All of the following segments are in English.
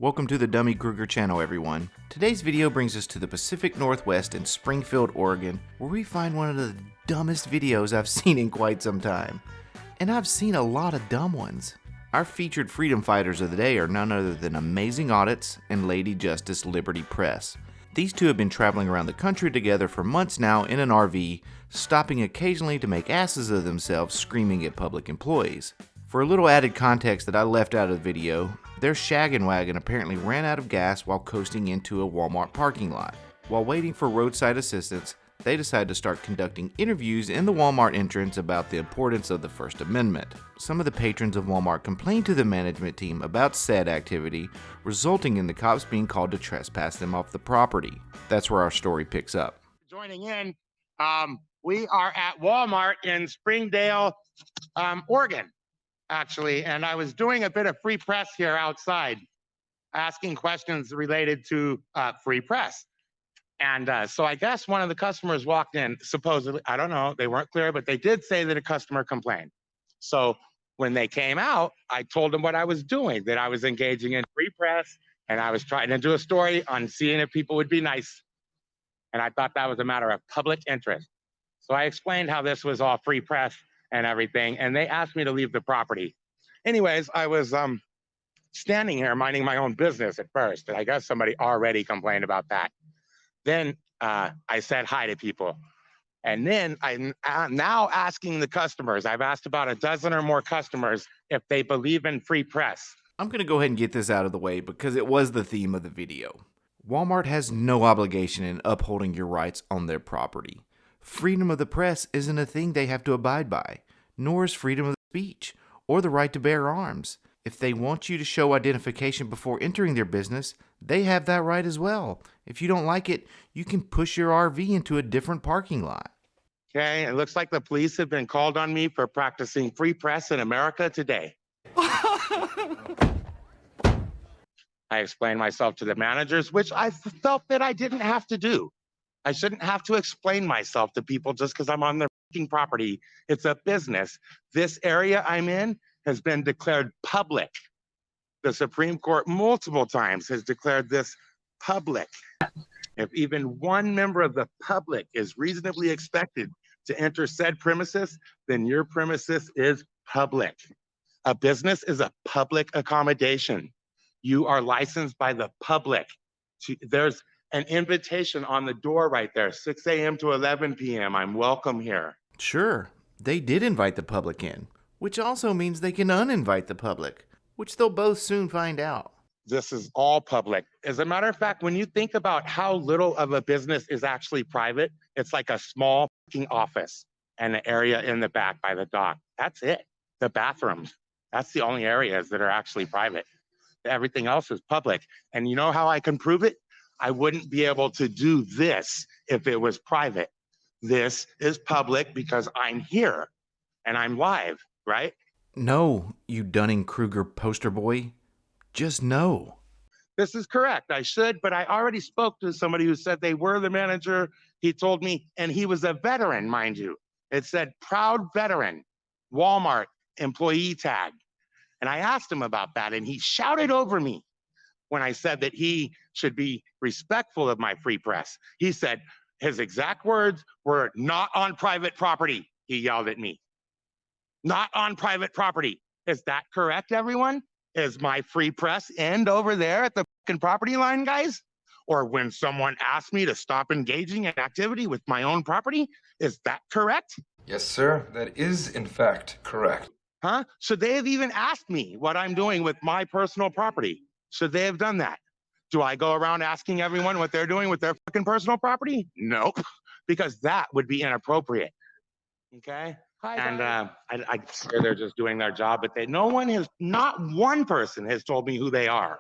Welcome to the Dummy Kruger channel, everyone. Today's video brings us to the Pacific Northwest in Springfield, Oregon, where we find one of the dumbest videos I've seen in quite some time. And I've seen a lot of dumb ones. Our featured freedom fighters of the day are none other than Amazing Audits and Lady Justice Liberty Press. These two have been traveling around the country together for months now in an RV, stopping occasionally to make asses of themselves screaming at public employees. For a little added context that I left out of the video, their shaggin' wagon apparently ran out of gas while coasting into a Walmart parking lot. While waiting for roadside assistance, they decided to start conducting interviews in the Walmart entrance about the importance of the First Amendment. Some of the patrons of Walmart complained to the management team about said activity, resulting in the cops being called to trespass them off the property. That's where our story picks up. Joining in, we are at Walmart in Springdale, Oregon, actually, and I was doing a bit of free press here outside, asking questions related to free press. And so I guess one of the customers walked in, supposedly, I don't know, they weren't clear, but they did say that a customer complained. So when they came out, I told them what I was doing, that I was engaging in free press, and I was trying to do a story on seeing if people would be nice. And I thought that was a matter of public interest. So I explained how this was all free press and everything, and they asked me to leave the property. Anyways, I was standing here minding my own business at first, and I guess somebody already complained about that. Then I said hi to people. And then I'm now asking the customers, I've asked about a dozen or more customers if they believe in free press. I'm going to go ahead and get this out of the way because it was the theme of the video. Walmart has no obligation in upholding your rights on their property. Freedom of the press isn't a thing they have to abide by, nor is freedom of speech or the right to bear arms. If they want you to show identification before entering their business, they have that right as well. If you don't like it, you can push your RV into a different parking lot. Okay, it looks like the police have been called on me for practicing free press in America today. I explained myself to the managers, which I felt that I didn't have to do. I shouldn't have to explain myself to people just because I'm on their property. It's a business. This area I'm in has been declared public. The Supreme Court multiple times has declared this public. If even one member of the public is reasonably expected to enter said premises, then your premises is public. A business is a public accommodation. You are licensed by the public. There's an invitation on the door right there, 6 a.m. to 11 p.m. I'm welcome here. Sure, they did invite the public in, which also means they can uninvite the public, which they'll both soon find out. This is all public. As a matter of fact, when you think about how little of a business is actually private, it's like a small office and an area in the back by the dock. That's it. The bathrooms. That's the only areas that are actually private. Everything else is public. And you know how I can prove it? I wouldn't be able to do this if it was private. This is public because I'm here and I'm live, right? No, you Dunning-Kruger poster boy. Just no. This is correct. I should, but I already spoke to somebody who said they were the manager. He told me, and he was a veteran, mind you. It said proud veteran, Walmart employee tag. And I asked him about that, and he shouted over me when I said that he should be respectful of my free press. He said his exact words were, "Not on private property," he yelled at me. Not on private property. Is that correct, everyone? Is my free press end over there at the property line, guys? Or when someone asks me to stop engaging in activity with my own property? Is that correct? Yes, sir. That is, in fact, correct. Huh? Should they have even asked me what I'm doing with my personal property? Should they have done that? Do I go around asking everyone what they're doing with their personal property? Nope, because that would be inappropriate. Okay? And I swear they're just doing their job, but not one person has told me who they are.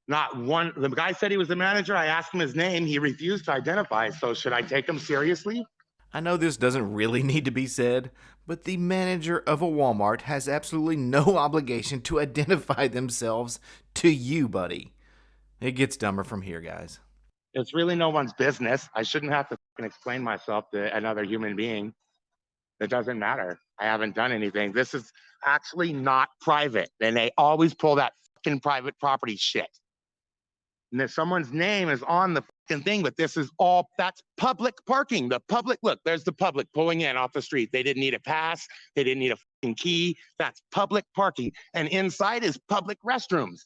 Not one. The guy said he was the manager. I asked him his name. He refused to identify. So should I take him seriously? I know this doesn't really need to be said, but the manager of a Walmart has absolutely no obligation to identify themselves to you, buddy. It gets dumber from here, guys. It's really no one's business. I shouldn't have to explain myself to another human being. It doesn't matter. I haven't done anything. This is actually not private. And they always pull that fucking private property shit. And if someone's name is on the fucking thing, but this is all, that's public parking. The public, look, there's the public pulling in off the street. They didn't need a pass. They didn't need a fucking key. That's public parking. And inside is public restrooms.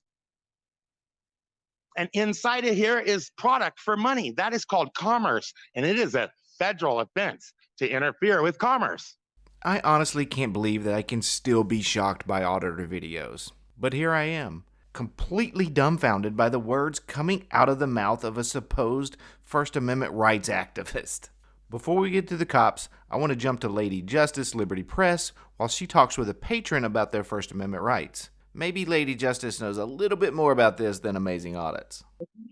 And inside of here is product for money. That is called commerce. And it is a federal offense to interfere with commerce. I honestly can't believe that I can still be shocked by auditor videos. But here I am, completely dumbfounded by the words coming out of the mouth of a supposed First Amendment rights activist. Before we get to the cops, I want to jump to Lady Justice Liberty Press while she talks with a patron about their First Amendment rights. Maybe Lady Justice knows a little bit more about this than Amazing Audits.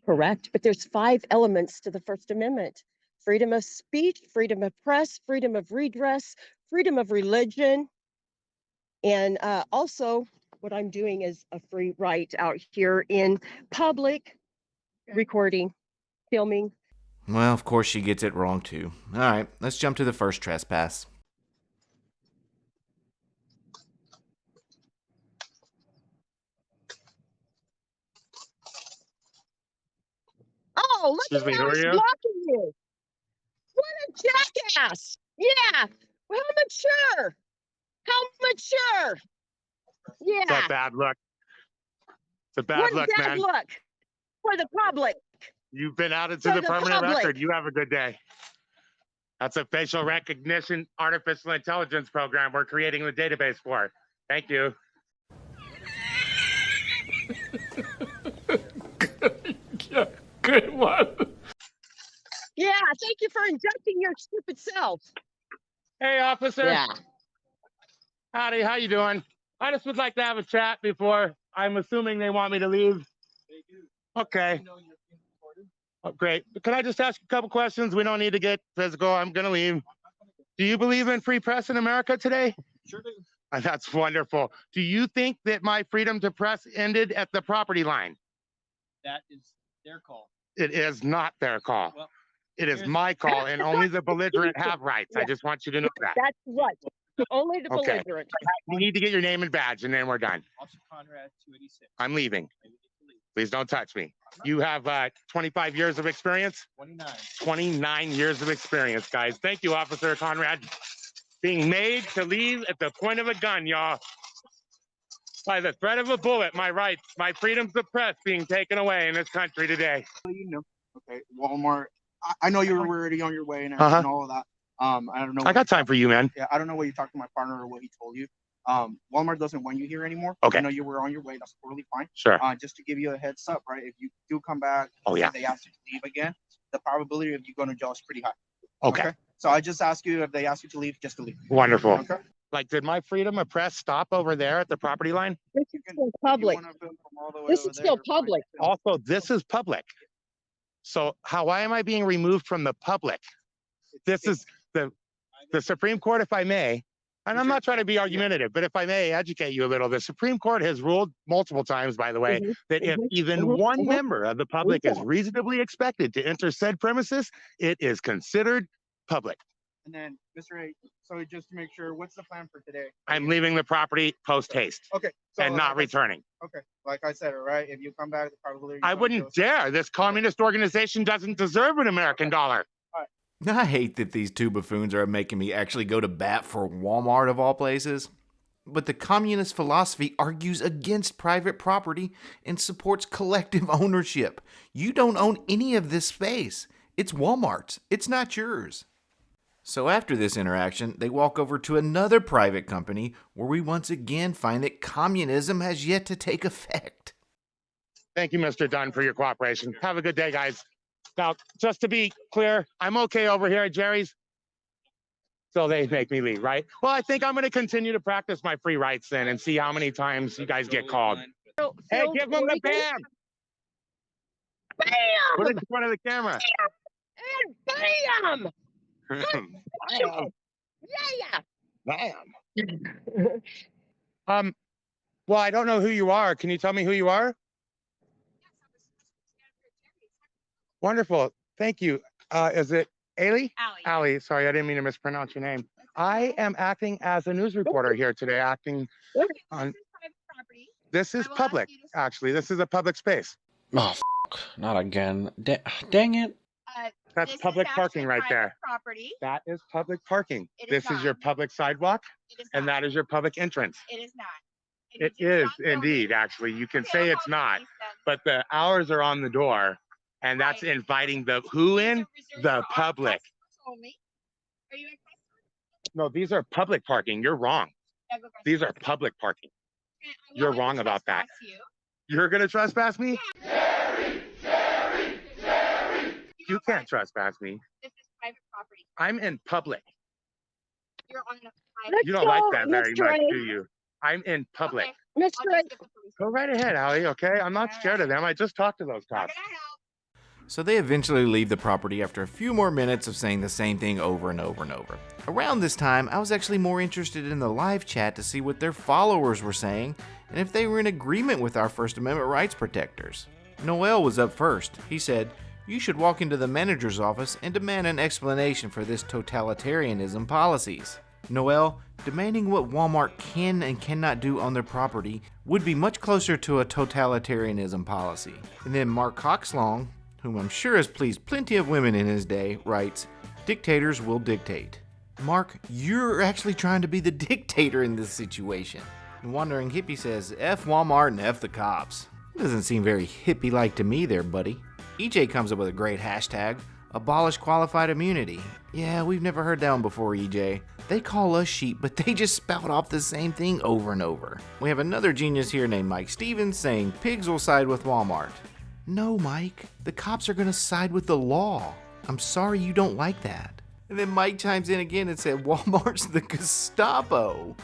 Correct, but there's 5 elements to the First Amendment: freedom of speech, freedom of press, freedom of redress, freedom of religion, and also what I'm doing is a free right out here in public, recording, filming. Well, of course she gets it wrong too. All right, let's jump to the first trespass. Oh, look Excuse at me, how who are he's you? blocking you. What a jackass. Yeah, well, how mature. How mature. It's a Yeah, bad look. It's a bad what look, bad man. look for the public. You've been added to For the the permanent public. record. You have a good day. That's a facial recognition artificial intelligence program we're creating the database for. Thank you. Good one. Yeah, thank you for injecting your stupid self. Hey, officer. Yeah. Howdy, how you doing? I just would like to have a chat before. I'm assuming they want me to leave. They do. Okay. You know you're being recorded. Oh, great. Can I just ask a couple questions? We don't need to get physical. I'm going to leave. Do you believe in free press in America today? Sure do. That's wonderful. Do you think that my freedom to press ended at the property line? That is their call. It is not their call. Well, It is here's- my call, and only the belligerent have rights. I Yeah. just want you to know that. That's right. Only the Okay. belligerent. You need to get your name and badge, and then we're done. Officer Conrad, 286. I'm leaving. I need to leave. Please don't touch me. You have 25 years of experience? 29. 29 years of experience, guys. Thank you, Officer Conrad. Being made to leave at the point of a gun, y'all. By the threat of a bullet, my rights, my freedoms of press being taken away in this country today. You know, okay, Walmart. I know you're already on your way and, Uh-huh. and all of that. I don't know. I got time for you, man. Yeah, I don't know what you talked to my partner or what he told you. Walmart doesn't want you here anymore. Okay. I know you were on your way. That's totally fine. Sure. Just to give you a heads up, right? If you do come back, Oh, yeah. and they ask you to leave again, the probability of you going to jail is pretty high. Okay. So I just ask you if they ask you to leave, just to leave. Wonderful. Okay. Like, did my freedom of press stop over there at the property line? This is still public. This is still public. Also, this is public. So why am I being removed from the public? This is the Supreme Court, if I may, and I'm not trying to be argumentative, but if I may educate you a little, the Supreme Court has ruled multiple times, by the way, Mhm, that if mhm, even mhm, one mhm. member of the public is Yeah. reasonably expected to enter said premises, it is considered public. And then, Mr. A, so just to make sure, what's the plan for today? I'm leaving the property post haste Okay. So and not like I said- returning. Okay. Like I said, all right. If you come back, the probability. I wouldn't dare. This communist organization doesn't deserve an American dollar. I hate that these two buffoons are making me actually go to bat for Walmart of all places. But the communist philosophy argues against private property and supports collective ownership. You don't own any of this space. It's Walmart's. It's not yours. So after this interaction, they walk over to another private company where we once again find that communism has yet to take effect. Thank you, Mr. Dunn, for your cooperation. Have a good day, guys. Now, just to be clear, I'm okay over here at Jerry's. So they make me leave, right? Well, I think I'm going to continue to practice my free rights then and see how many times you guys get called. Hey, Filled give them the Oregon. bam! Put it Bam! in front of the camera. And bam! Bam! Yeah. Bam! Well, I don't know who you are. Can you tell me who you are? Wonderful. Thank you. Is it Ailey? Allie, sorry, I didn't mean to mispronounce your name. I am acting as a news reporter here today, acting on. This is I will public, ask you to- actually. This is a public space. Oh, not again. Dang it. That's This is public actually parking right private there. Property. That is public parking. It is This is your not. public sidewalk, It is and not. that is your public entrance. It is not. And It you do is not tell me- indeed, actually. You can Okay, say I'll it's call not, police then. but the hours are on the door, and that's Right. inviting the who These in? are reserved The for our public. customers only. Are you a customer? No, these are public parking. You're wrong. Yeah, go These are trespass. public parking. Okay, I will You're let wrong about that. trespass You. You're gonna trespass me? You are can't private. trespass me. This is private property. I'm in public. You're on a private. Let's You don't like go, that very Mr. much, A. do you? I'm in public. Okay, Mr. I'll A, just get the police. Go right ahead, Allie, okay? I'm not All scared of right. them. I just talked to those Not cops. gonna help. So they eventually leave the property after a few more minutes of saying the same thing over and over and over. Around this time, I was actually more interested in the live chat to see what their followers were saying and if they were in agreement with our First Amendment rights protectors. Noel was up first. He said, "You should walk into the manager's office and demand an explanation for this totalitarianism policies." Noel, demanding what Walmart can and cannot do on their property would be much closer to a totalitarianism policy. And then Mark Coxlong, whom I'm sure has pleased plenty of women in his day, writes, "Dictators will dictate." Mark, you're actually trying to be the dictator in this situation. And Wandering Hippie says, "F Walmart and F the cops." Doesn't seem very hippie-like to me there, buddy. EJ comes up with a great hashtag, abolish qualified immunity. Yeah, we've never heard that one before, EJ. They call us sheep, but they just spout off the same thing over and over. We have another genius here named Mike Stevens saying pigs will side with Walmart. No, Mike, the cops are gonna side with the law. I'm sorry you don't like that. And then Mike chimes in again and said Walmart's the Gestapo.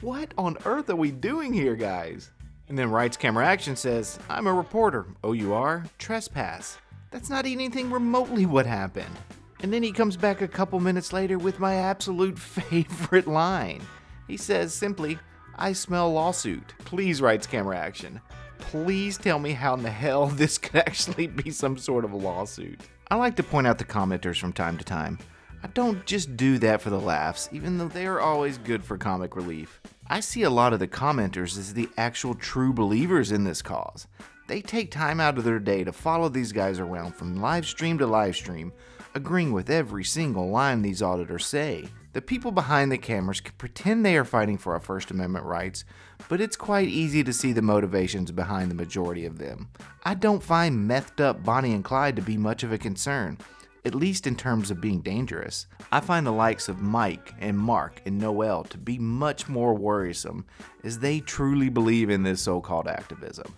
What on earth are we doing here, guys? And then Wright's Camera Action says, I'm a reporter. Oh, you are? Trespass. That's not anything remotely what happened. And then he comes back a couple minutes later with my absolute favorite line. He says simply, I smell lawsuit. Please, Wright's Camera Action. Please tell me how in the hell this could actually be some sort of a lawsuit. I like to point out the commenters from time to time. I don't just do that for the laughs, even though they are always good for comic relief. I see a lot of the commenters as the actual true believers in this cause. They take time out of their day to follow these guys around from live stream to live stream, agreeing with every single line these auditors say. The people behind the cameras can pretend they are fighting for our First Amendment rights, but it's quite easy to see the motivations behind the majority of them. I don't find methed up Bonnie and Clyde to be much of a concern, at least in terms of being dangerous. I find the likes of Mike and Mark and Noel to be much more worrisome, as they truly believe in this so-called activism.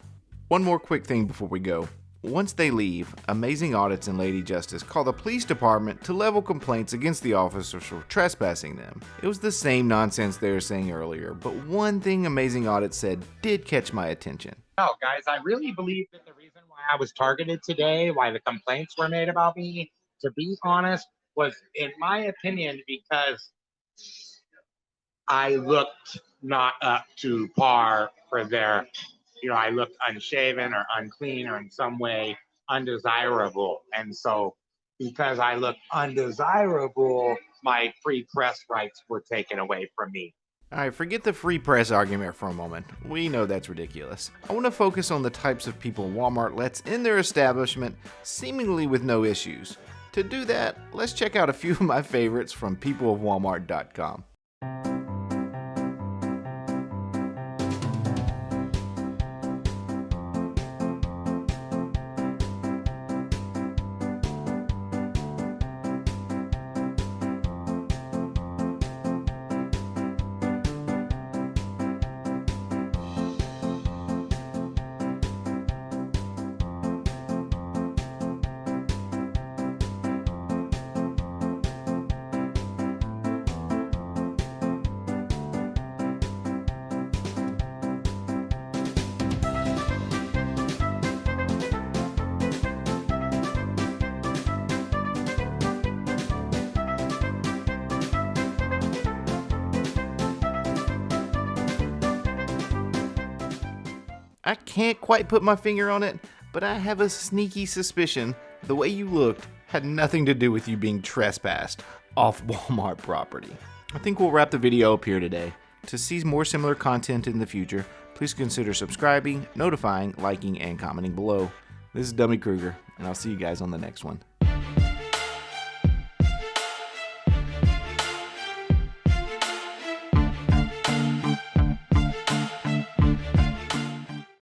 One more quick thing before we go. Once they leave, Amazing Audits and Lady Justice call the police department to level complaints against the officers for trespassing them. It was the same nonsense they were saying earlier, but one thing Amazing Audits said did catch my attention. No, guys, I really believe that the reason why I was targeted today, why the complaints were made about me, to be honest, was, in my opinion, because I looked not up to par for their, I looked unshaven or unclean or in some way undesirable. And so because I looked undesirable, my free press rights were taken away from me. Alright, forget the free press argument for a moment. We know that's ridiculous. I want to focus on the types of people Walmart lets in their establishment, seemingly with no issues. To do that, let's check out a few of my favorites from peopleofwalmart.com. I can't quite put my finger on it, but I have a sneaky suspicion the way you looked had nothing to do with you being trespassed off Walmart property. I think we'll wrap the video up here today. To see more similar content in the future, please consider subscribing, notifying, liking, and commenting below. This is Dummy Kruger, and I'll see you guys on the next one.